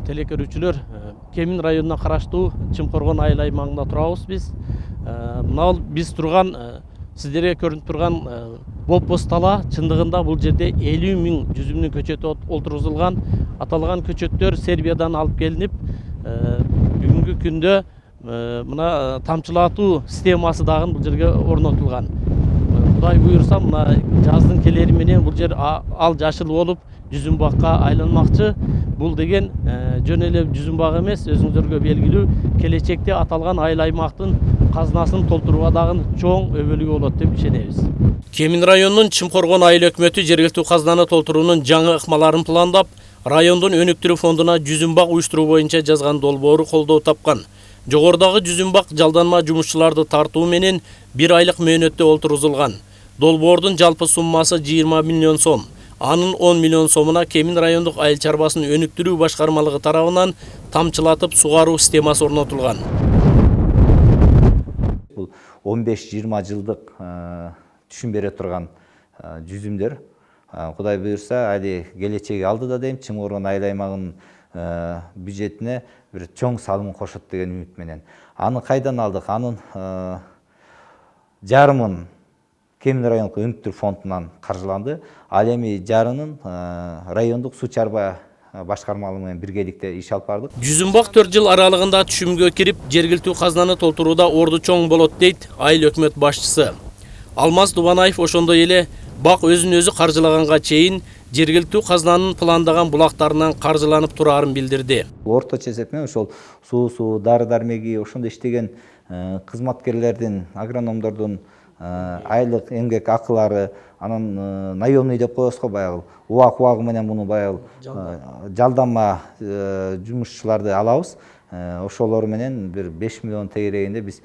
телекөрүүчүлөр, Кемин районуна караштуу Чымкоргон айыл аймагында турабыз биз. Мына биз турган сиздерге көрүнүп турган Боппос тала чындыгында бул жерде 50 миң жүзүмдүн көчөтү олтургузулган. Аталган көчөттөр Сербиядан алып келинип, бүгүнкү күндө мына тамчылатуу системасы дагы бул жерге орнотулган. Кудай буйрса мына жаздын келери менен бул жер ал жашыл болуп жүзүм бакка айланмакчы. Бул деген жөн эле жүзүм бак эмес, өзүңүзгө белгилүү келечекте аталган айыл аймактын казынасын толтурууга дагы чоң өбөлүгү болот деп ишенебиз. Кемин районунун Чымкоргон айыл өкмөтү жергиликтүү казынаны толтуруунун жаңы ыкмаларын пландап, райондун өнүктүрүү фондуна жүзүм бак уюштуруу боюнча жазган долбоору колдоо тапкан. Жогорудагы жүзүм бак жалданма жумушчуларды тартуу менен 1 айлык мөөнөттө олтургузулган. Долбоордун жалпы суммасы 20 миллион сом. Анын 10 миллион сомуна Кемин райондук айыл чарбасын өнүктүрүү башкармалыгы тарабынан тамчылатып сугаруу системасы орнотулган. Бул 15-20 жылдык түшүм бере турган жүзүмдөр. Кудай буйрса, али келечеги алдыда дейм, Чымкоргон айыл аймагынын бюджетине бир чоң салым кошот деген үмүт менен. Аны кайдан алдык? Анын жарымын Кемин райондук өнүктүрүү фондунан каржыланды. Ал эми жарынын райондук суу чарба башкармалыгы менен биргеликте иш алып бардык. Жүзүм бак 4 жыл аралыгында түшүмгө кирип, жергиликтүү казынаны толтурууда орду чоң болот дейт айыл өкмөт башчысы. Алмаз Дубанаев ошондой эле бак өзүн өзү каржылаганга чейин жергиликтүү казынанын пландаган булактарынан каржыланып турарын билдирди. Орточо эсеп менен ошол суусу, дары-дармеги ошондо иштеген кызматкерлердин, агрономдордун айлык эмгек акылары, анан наемный деп коебуз го, баягы убак менен муну баягы жалданма жумушчуларды алабыз. Ошолор менен бир 5 миллион тегерегинде биз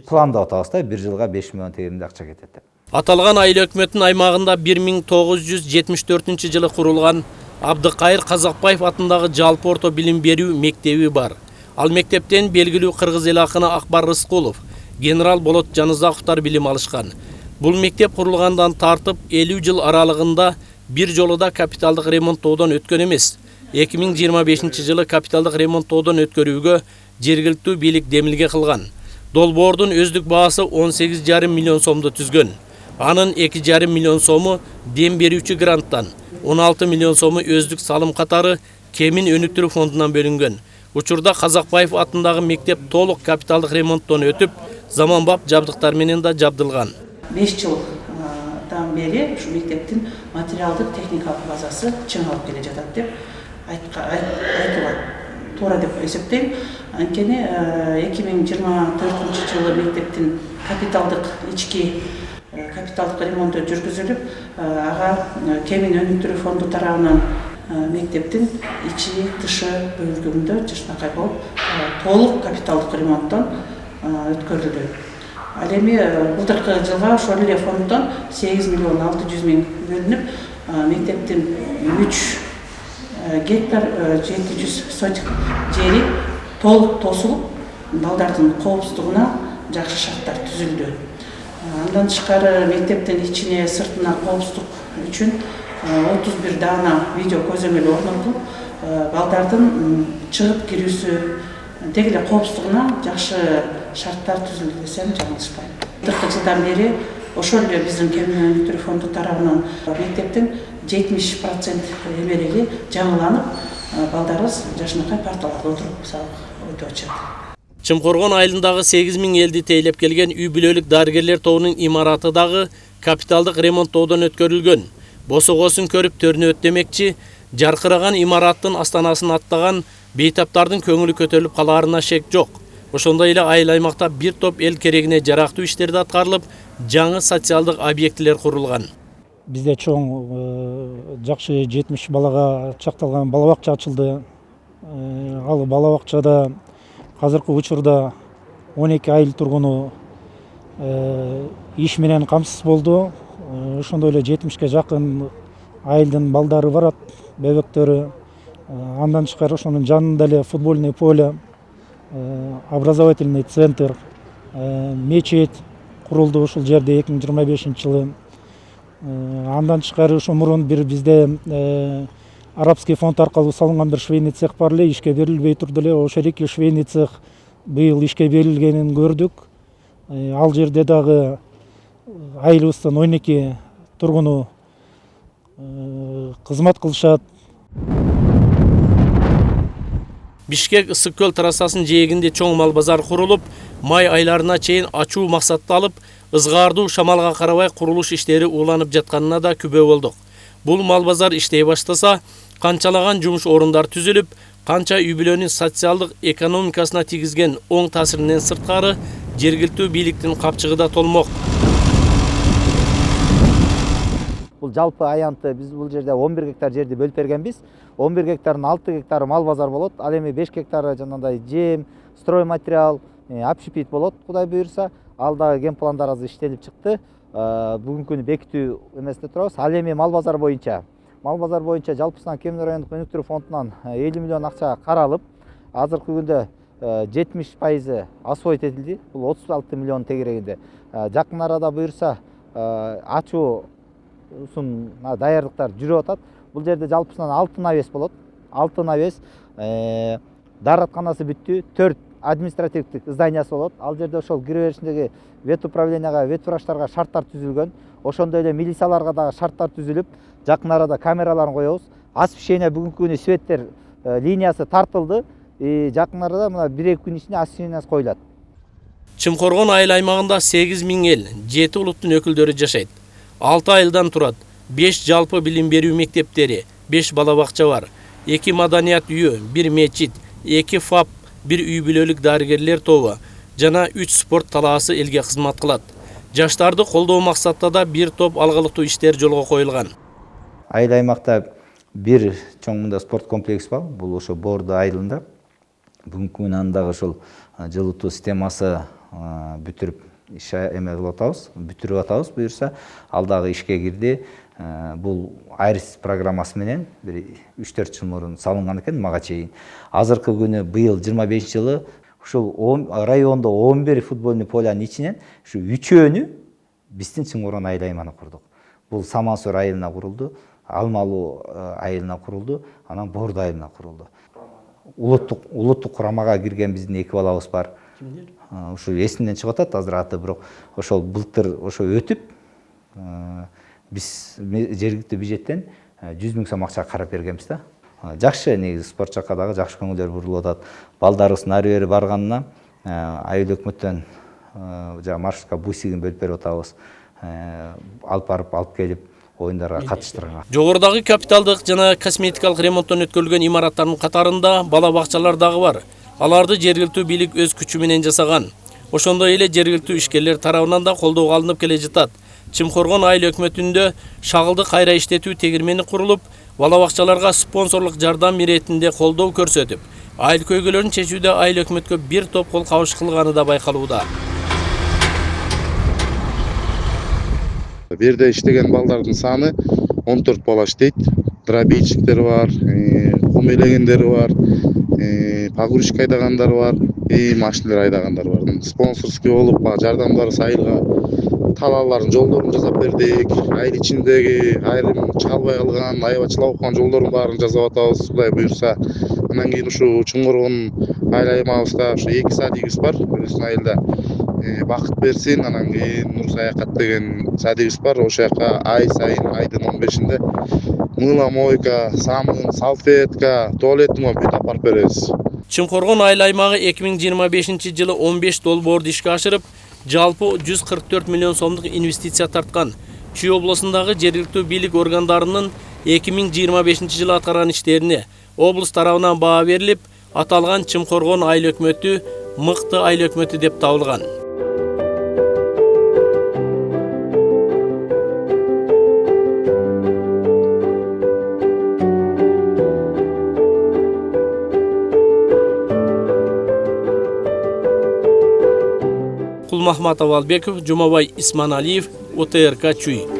пландап атабыз да, 1 жылга 5 миллион тегерегинде акча кетет деп. Аталган айыл өкмөтүнүн аймагында 1974 жылы курулган Абдыкайыр Казакбаев атындагы жалпы орто билим берүү мектеби бар. Ал мектептен белгилүү кыргыз эл акыны Акбар Рыскулов, генерал Болот Жанызаковтар билим алышкан. Бул мектеп курулгандан тартып 50 жыл аралыгында бир жолуда капиталдык ремонттоодон өткөн эмес. 2025 жылы капиталдык ремонттоодон өткөрүүгө жергиликтүү бийлик демилге кылган. Долбоордун өздүк баасы 18,5 миллион сомду түзгөн. Анын 2,5 миллион сому дем берүүчү гранттан, 16 миллион сому өздүк салым катары Кемин өнүктүрүү фондунан бөлүнгөн. Учурда Казакбаев атындагы мектеп толук капиталдык ремонттон өтүп, заманбап жабдыктар менен да жабдылган. 5 жылдан бери ушу мектептин материалдык техникалык базасы чыңалып келе жатат деп айтууга туура деп эсептейм. Анткени 2024 жылы мектептин капиталдык ремонту жүргүзүлүп, ага Кемин өнүктүрүү фонду тарабынан мектептин ичи тышы бөлүгүндө жакшынакай болуп толук капиталдык ремонттон өткөрүлдү. Ал эми былтыркы жылга ошол эле фонддон 8 миллион 600 миң бөлүнүп, мектептин 3 гектар 700 сотик жери толук тосулуп, балдардын коопсуздугуна жакшы шарттар түзүлдү. Андан тышкары мектептин ичине сыртына коопсуздук үчүн 31 даана видео көзөмөл орнотулуп, балдардын чыгып кирүүсү деги эле коопсуздугуна жакшы шарттар түзүлдү десем жаңылышпайм. Былтыркы жылдан бери ошол эле биздин Кемин өнүктүрүү фонду тарабынан мектептин 70% эмереги жаңыланып, балдарыбыз жакшынакай парталарда отуруп сабак өтүп атышат. Чымкоргон айылындагы 8 миң элди тейлеп келген үй бүлөлүк дарыгерлер тобунун имараты дагы капиталдык ремонттоодон өткөрүлгөн. Босогосун көрүп төрүнөт демекчи, жаркыраган имараттын астанасын аттаган бейтаптардын көңүлү көтөрүлүп калаарына шек жок. Ошондой эле айыл аймакта бир топ эл керегине жарактуу иштерди аткарылып, жаңы социалдык объектилер курулган. Бизде чоң жакшы 70 балага чакталган бала бакча ачылды. Ал бала бакчада азыркы учурда 12 айыл тургуну иш менен камсыз болду. Ошондой эле 70ке жакын айылдын балдары барат, бебектөрү. Андан тышкары ошонун жанында эле футбольный поле, образовательный центр, мечет курулду ушул жерде 2025 жылы. Андан тышкары ушу мурун бир бизде арабский фонд аркылуу салынган бир швейный цех бар эле, ишке берилбей турду эле. Ошол эки швейный цех быйыл ишке берилгенин көрдүк. Ал жерде дагы айылыбыздын 12 тургуну кызмат кылышат. Бишкек ысык көл трассасынын жээгинде чоң мал базар курулуп, май айларына чейин ачуу максатты алып, ызгаардуу шамалга карабай курулуш иштери уланып жатканына да күбө болдук. Бул мал базар иштей баштаса, канчалаган жумуш орундар түзүлүп, канча үй бүлөнүн социалдык экономикасына тийгизген оң таасиринен сырткары жергиликтүү бийликтин капчыгы да толмок. Бул жалпы аянты биз бул жерде 11 гектар жерди бөлүп бергенбиз. 11 гектардын 6 гектары мал базар болот. Ал эми 5 гектары жанагындай жем, стройматериал, общепит болот. Кудай буйрса, ал дагы ген пландар азыр иштелип чыкты. Бүгүнкү күнү бекитүү эмесинде турабыз. Ал эми мал базар боюнча жалпысынан Кемин райондук өнүктүрүү фондунан 50 миллион акча каралып, азыркы күндө 70% освоить этилди. Бул 36 миллион тегерегинде. Жакын арада буйрса ачуу даярдыктар жүрүп атат. Бул жерде жалпысынан 6 навес болот. 6 навес, дааратканасы бүттү, 4 административдик зданиясы болот. Ал жерде ошол кире беришиндеги вет управленияга, вет врачтарга шарттар түзүлгөн. Ошондой эле милицияларга дагы шарттар түзүлүп, жакын арада камераларын коебуз. Освещение бүгүнкү күнү светтер линиясы тартылды. Жакын арада мына 1-2 күн ичинде освещениясы коюлат. Чымкоргон айыл аймагында 8000 эл, 7 улуттун өкүлдөрү жашайт. 6 айылдан турат. 5 жалпы билим берүү мектептери, 5 бала бакча бар. 2 маданият үйү, 1 мечит, 2 ФАП, 1 үй бүлөлүк дарыгерлер тобу жана 3 спорт талаасы элге кызмат кылат. Жаштарды колдоо максатта да 1 топ алгылыктуу иштер жолго коюлган. Айыл аймакта бир чоң мында спорт комплекс бар. Бул ошо Бордо айылында. Бүгүнкү күнү андагы ошол жылытуу системасы бүтүрүп бүтүрүп атабыз буюрса. Ал дагы ишке кирди. Бул Айрис программасы менен 3-4 жыл мурун салынган экен мага чейин. Азыркы күнү быйыл 25 жылы ушул райондо 11 футбольный полянын ичинен ушу 3-өөнү биздин Чыңгоргон айыл аймагына курдук. Бул Самансор айылына курулду, Алмалуу айылына курулду, анан Бордо айылына курулду. Улуттук курамага кирген биздин 2 балабыз бар. Ушу эсимден чыгып атат азыр аты, бирок ошол былтыр ошо өтүп биз жергиликтүү бюджеттен 100 000 сом акча карап бергенбиз да. Жакшы, негизи спорт жакка дагы жакшы көңүлдөр бурулуп атат. Балдарыбыздын ары бери барганына айыл өкмөттөн маршрутка бусигин бөлүп берип атабыз. Алып келип оюндарга катыштырган. Жогорудагы капиталдык жана косметикалык ремонттон өткөрүлгөн имараттардын катарында бала бакчалар дагы бар. Аларды жергиликтүү бийлик өз күчү менен жасаган. Ошондой эле жергиликтүү ишкерлер тарабынан да колдоого алынып келе жатат. Чымкоргон айыл өкмөтүндө шагылды кайра иштетүү тегирмени курулуп, бала бакчаларга спонсорлук жардам иретинде колдоо көрсөтүп, айыл көйгөйлөрүн чечүүдө айыл өкмөткө 1 топ кол кабыш кылганы да байкалууда. Бу жерде иштеген балдардын саны 14 бала иштейт. Дробильщиктер бар, кум элегендер бар, погрузчик айдагандар бар, машиналар айдагандар бар. Спонсорский болуп, жардамдар айылга талаалардын жолдорун жасап бердик. Айыл ичиндеги айрым чалбай калган, аябачылап калган жолдордун баарын жасап атабыз, Кудай буйрса. Андан кийин ушу Чыңгоргон айыл аймагыбызда ушу 2 садигибиз бар, биздин айылда. Бакыт берсин, анан кийин Нур Саякат деген садигибиз бар. Ошол жака ай сайын айдын 15-inde мыла мойка, самын, салфетка, туалеттин бүт апарып беребиз. Чымкоргон айыл аймагы 2025-жылы 15 долбоорду ишке ашырып, жалпы 144 миллион сомдук инвестиция тарткан. Чүй облусундагы жергиликтүү бийлик органдарынын 2025-жылы аткарган иштерине облус тарабынан баа берилип, аталган Чымкоргон айыл өкмөтү мыкты айыл өкмөтү деп табылган. Кулмахматов Албеков, Жумабай Исманалиев, ОТРК Чүй.